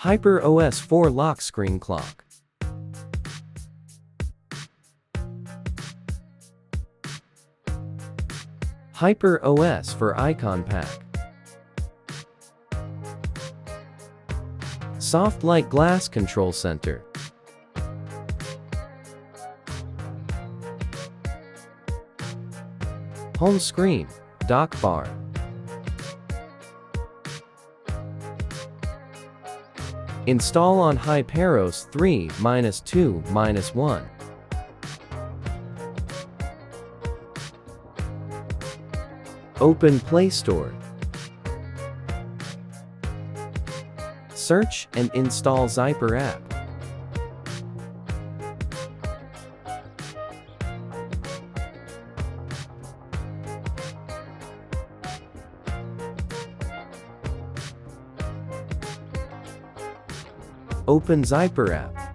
HyperOS 4 lock screen clock. HyperOS for icon pack. Soft light glass control center. Home screen, dock bar. Install on HyperOS 3-2-1. Open Play Store. Search and install Xiper app. Open Xiper app.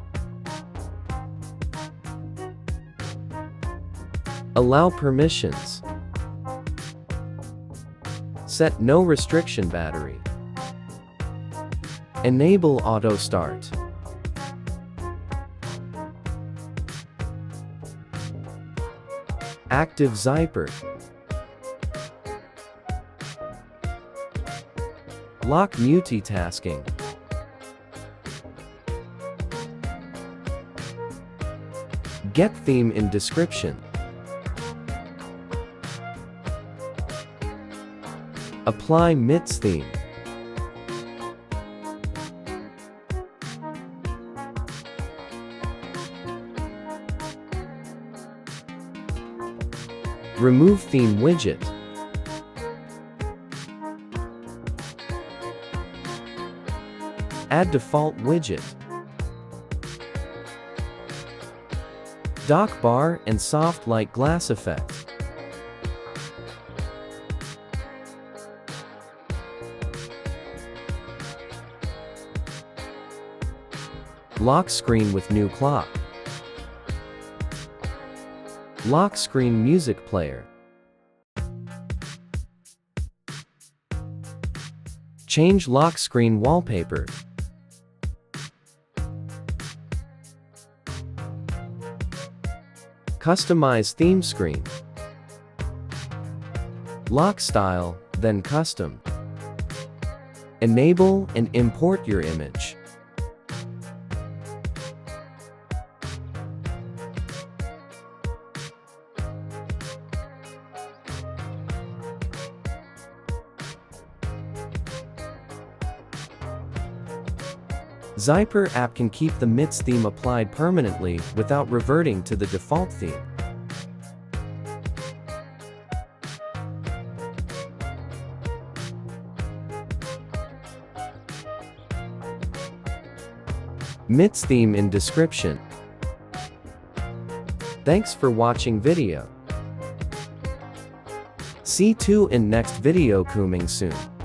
Allow permissions. Set no restriction battery. Enable auto start. Active Xiper. Lock multitasking. Get theme in description. Apply MTZ theme. Remove theme widget. Add default widget. Dock bar and soft light glass effect. Lock screen with new clock. Lock screen music player. Change lock screen wallpaper. Customize theme screen. Lock style, then custom. Enable and import your image. Xiper app can keep the MTZ theme applied permanently without reverting to the default theme. MTZ theme in description. Thanks for watching video. See you in next video coming soon.